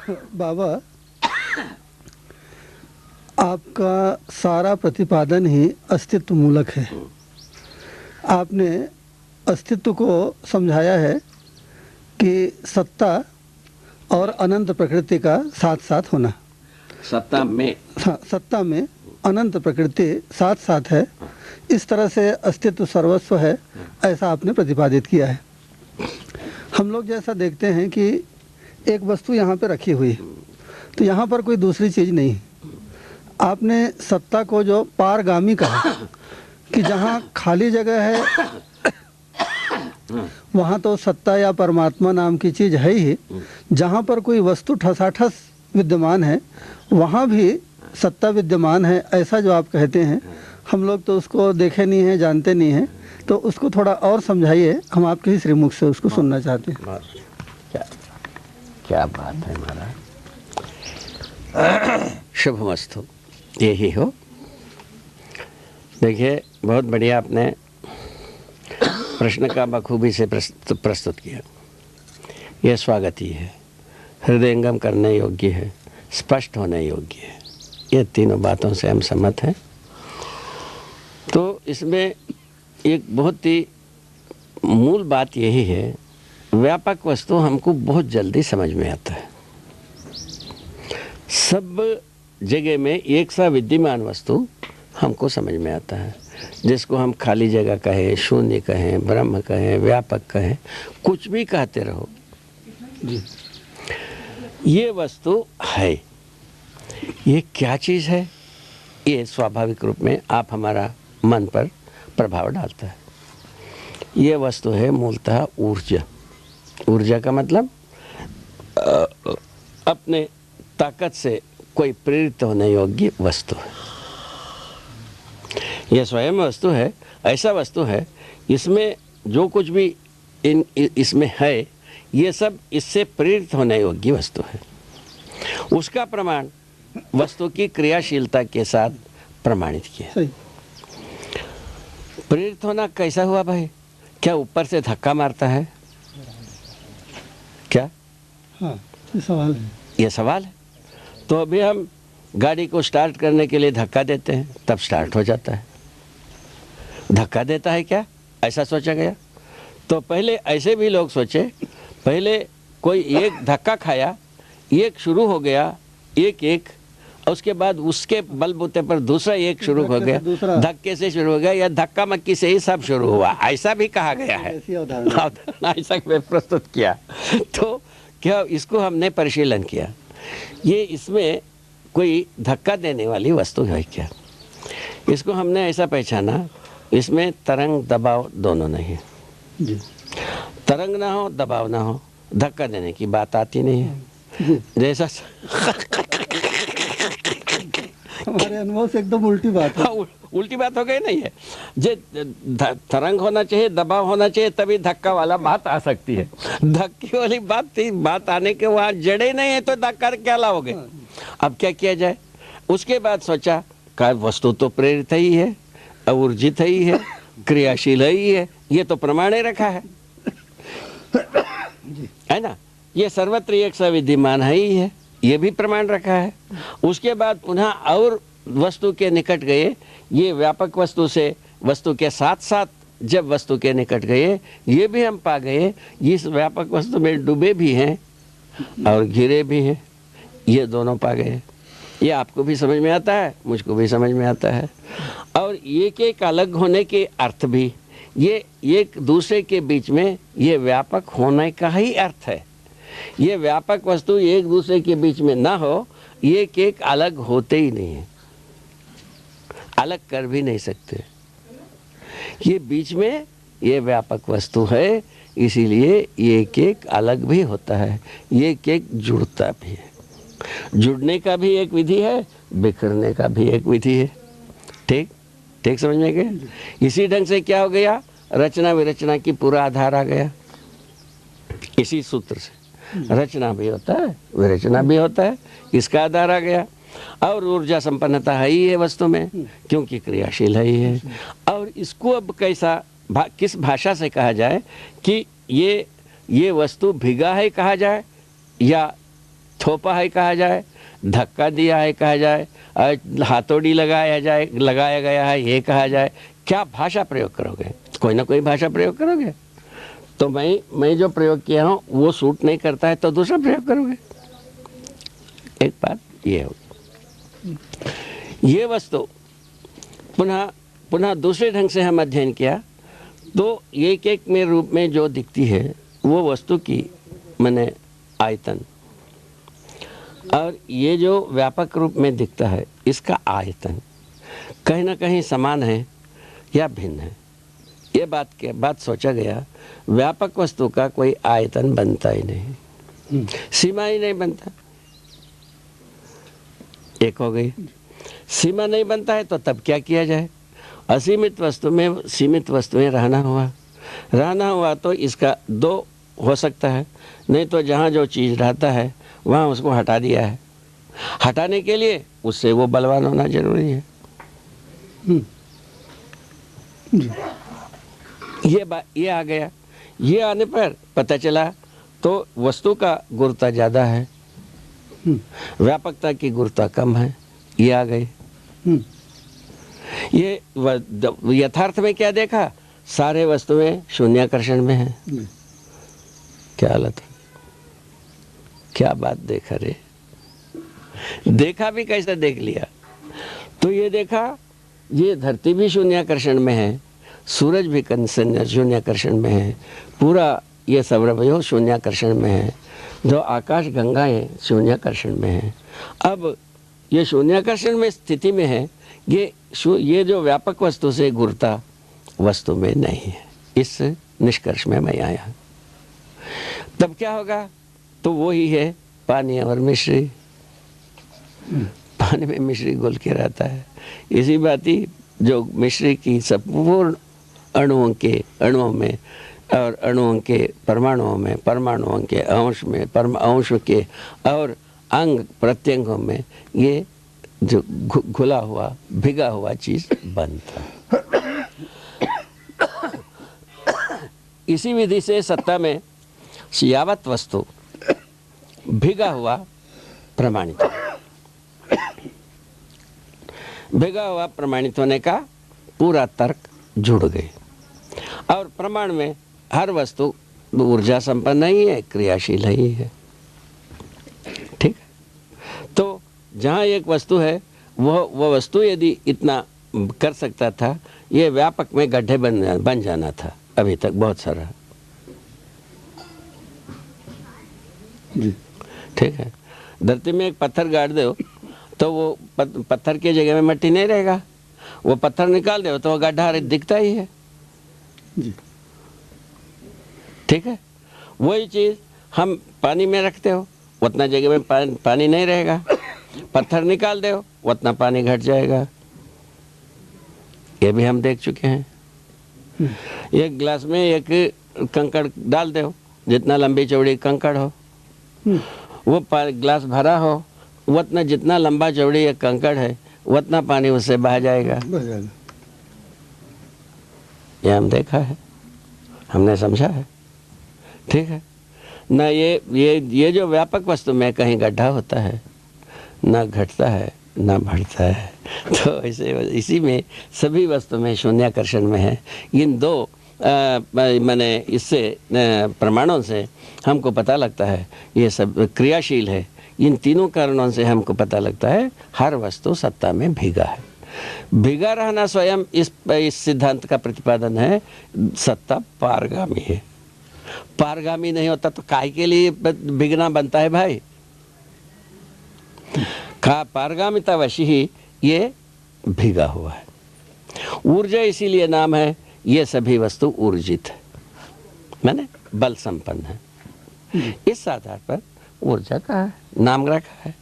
बाबा, आपका सारा प्रतिपादन ही अस्तित्व मूलक है। आपने अस्तित्व को समझाया है कि सत्ता और अनंत प्रकृति का साथ साथ होना। सत्ता में, हाँ, सत्ता में अनंत प्रकृति साथ साथ है, इस तरह से अस्तित्व सर्वस्व है, ऐसा आपने प्रतिपादित किया है। हम लोग जैसा देखते हैं कि एक वस्तु यहाँ पे रखी हुई है, तो यहाँ पर कोई दूसरी चीज़ नहीं है। आपने सत्ता को जो पारगामी कहा कि जहाँ खाली जगह है वहाँ तो सत्ता या परमात्मा नाम की चीज़ है ही, जहाँ पर कोई वस्तु ठसाठस विद्यमान है वहाँ भी सत्ता विद्यमान है, ऐसा जो आप कहते हैं। हम लोग तो उसको देखे नहीं हैं, जानते नहीं हैं, तो उसको थोड़ा और समझाइए, हम आपके ही श्रीमुख से उसको सुनना चाहते हैं। क्या बात है महाराज, शुभमस्तु, यही हो। देखिए, बहुत बढ़िया आपने प्रश्न का बखूबी से प्रस्तुत किया। यह स्वागत ही है, हृदयंगम करने योग्य है, स्पष्ट होने योग्य है। ये तीनों बातों से हम सहमत हैं। तो इसमें एक बहुत ही मूल बात यही है, व्यापक वस्तु हमको बहुत जल्दी समझ में आता है। सब जगह में एक सा विद्यमान वस्तु हमको समझ में आता है, जिसको हम खाली जगह कहें, शून्य कहें, ब्रह्म कहें, व्यापक कहें, कुछ भी कहते रहो जी। ये वस्तु है। ये क्या चीज़ है? ये स्वाभाविक रूप में आप हमारा मन पर प्रभाव डालता है। ये वस्तु है मूलतः ऊर्जा। ऊर्जा का मतलब अपने ताकत से कोई प्रेरित होने योग्य वस्तु है। यह स्वयं वस्तु है, ऐसा वस्तु है, इसमें जो कुछ भी इसमें है, ये सब इससे प्रेरित होने योग्य वस्तु है। उसका प्रमाण वस्तु की क्रियाशीलता के साथ प्रमाणित किया। प्रेरित होना कैसा हुआ भाई? क्या ऊपर से धक्का मारता है क्या? हाँ, ये सवाल है। ये सवाल है। तो अभी हम गाड़ी को स्टार्ट करने के लिए धक्का देते हैं, तब स्टार्ट हो जाता है। धक्का देता है क्या? ऐसा सोचा गया। तो पहले ऐसे भी लोग सोचे, पहले कोई एक धक्का खाया, एक शुरू हो गया, एक उसके बाद उसके बलबूते पर दूसरा एक शुरू हो गया, धक्के से शुरू हो गया, या धक्का मक्की से ही सब शुरू हुआ, ऐसा भी कहा गया है। ऐसा प्रस्तुत किया। तो क्या इसको हमने परिशीलन किया, ये इसमें कोई धक्का देने वाली वस्तु है क्या? इसको हमने ऐसा पहचाना, इसमें तरंग दबाव दोनों नहीं है जी। तरंग ना हो, दबाव ना हो, धक्का देने की बात आती नहीं है। जैसा हमारे अनुभव से एकदम उल्टी बात है। उल्टी बात हो गई नहीं है। जे तरंग होना चाहिए, दबाव होना चाहिए, तभी धक्का वाला बात आ सकती है। धक्के वाली बात आने के वहाँ जड़े नहीं है, तो धक्का क्या लाओगे? अब क्या किया जाए? उसके बाद सोचा का वस्तु तो प्रेरित ही है, ऊर्जित ही है, क्रियाशील ही है, ये तो प्रमाणे रखा है ना? ये सर्वत्र एक सा विद्यमान है ही है, ये भी प्रमाण रखा है। उसके बाद पुनः और वस्तु के निकट गए, ये व्यापक वस्तु से वस्तु के साथ साथ जब वस्तु के निकट गए, ये भी हम पा गए, इस व्यापक वस्तु में डूबे भी हैं और घिरे भी हैं, ये दोनों पा गए। ये आपको भी समझ में आता है, मुझको भी समझ में आता है। और एक एक अलग होने के अर्थ भी, ये एक दूसरे के बीच में ये व्यापक होने का ही अर्थ है। ये व्यापक वस्तु एक दूसरे के बीच में ना हो, एक एक अलग होते ही नहीं है, अलग कर भी नहीं सकते। ये बीच में ये व्यापक वस्तु है, इसीलिए एक एक अलग भी होता है, एक एक जुड़ता भी है। जुड़ने का भी एक विधि है, बिखरने का भी एक विधि है। ठीक ठीक समझ में गए? इसी ढंग से क्या हो गया, रचना विरचना की पूरा आधार आ गया। इसी सूत्र से रचना भी होता है, विरचना भी होता है, इसका आधार आ गया। और ऊर्जा संपन्नता है ही है वस्तु में, क्योंकि क्रियाशील है ही है। और इसको अब कैसा किस भाषा से कहा जाए कि ये वस्तु भिगा है कहा जाए, या थोपा है कहा जाए, धक्का दिया है कहा जाए, हाथोड़ी लगाया गया है ये कहा जाए, क्या भाषा प्रयोग करोगे? कोई ना कोई भाषा प्रयोग करोगे। तो मैं जो प्रयोग किया हूँ वो सूट नहीं करता है तो दूसरा प्रयोग करोगे। एक बात ये होगी। ये वस्तु पुनः दूसरे ढंग से हम अध्ययन किया तो एक एक में रूप में जो दिखती है वो वस्तु की माने आयतन, और ये जो व्यापक रूप में दिखता है इसका आयतन कहीं ना कहीं समान है या भिन्न है। ये बात सोचा गया, व्यापक वस्तु का कोई आयतन बनता ही नहीं, सीमा ही नहीं बनता। एक हो गई, सीमा नहीं बनता है तो तब क्या किया जाए? असीमित वस्तु में सीमित वस्तुएं रहना हुआ तो इसका दो हो सकता है, नहीं तो जहाँ जो चीज़ रहता है वहाँ उसको हटा दिया है। हटाने के लिए उससे वो बलवान होना जरूरी है। ये आ गया। ये आने पर पता चला तो वस्तु का गुरुता ज़्यादा है, व्यापकता की गुरुता कम है। ये आ गई। ये यथार्थ में क्या देखा? सारे वस्तुएं शून्याकर्षण में है। क्या हालत है, क्या बात देखा रे। देखा भी कैसे देख लिया? तो ये देखा ये धरती भी शून्याकर्षण में है, सूरज भी शून्याकर्षण में है, पूरा ये सौरभ शून्याकर्षण में है, जो आकाश गंगाएं शून्याकर्षण में है। अब ये शून्याकर्षण में स्थिति में है, ये जो व्यापक वस्तु से गुरुता वस्तु में नहीं है। इस निष्कर्ष में मैं आया। तब क्या होगा? तो वो ही है पानी और मिश्री। पानी में मिश्री घुल के रहता है। इसी बात ही जो मिश्री की संपूर्ण अणुओं में और अणुओं के परमाणुओं में, परमाणुओं के अंश में, अंश के और अंग प्रत्यंगों में ये जो घुला हुआ भिगा हुआ चीज बनता है। इसी विधि से सत्ता में यावत वस्तु भिगा हुआ प्रमाणित, भिगा हुआ प्रमाणित होने का पूरा तर्क जुड़ गए। और प्रमाण में हर वस्तु ऊर्जा संपन्न ही है, क्रियाशील ही है। ठीक है। तो जहाँ एक वस्तु है वह वस्तु यदि इतना कर सकता था, ये व्यापक में गड्ढे बन जाना था अभी तक बहुत सारा। ठीक है। धरती में एक पत्थर गाड़ दो तो वो पत्थर की जगह में मिट्टी नहीं रहेगा, वो पत्थर निकाल दो तो वो गड्ढा दिखता ही है जी। ठीक है। वही चीज हम पानी में रखते हो, उतना जगह में पानी नहीं रहेगा, पत्थर निकाल दो उतना पानी घट जाएगा। ये भी हम देख चुके हैं। एक गिलास में एक कंकड़ डाल दो, जितना लंबी चौड़ी कंकड़ हो, वो गिलास भरा हो, उतना जितना लंबा चौड़ी एक कंकड़ है उतना पानी उससे बह जाएगा। ये हम देखा है, हमने समझा है। ठीक है ना। ये जो व्यापक वस्तु में कहीं गड्ढा होता है, ना घटता है ना बढ़ता है। तो ऐसे इसी में सभी वस्तु में शून्याकर्षण में है। इन दो मैंने इससे प्रमाणों से हमको पता लगता है ये सब क्रियाशील है। इन तीनों कारणों से हमको पता लगता है हर वस्तु सत्ता में भीगा है। भीगा रहना स्वयं इस सिद्धांत का प्रतिपादन है। सत्ता पारगामी है। पारगामी नहीं होता तो काहे के लिए भीगना बनता है भाई? पारगामिता वशी ही ये भीगा हुआ है। ऊर्जा इसीलिए नाम है, ये सभी वस्तु ऊर्जित है, माने बल संपन्न है। इस आधार पर ऊर्जा का नाम रखा है।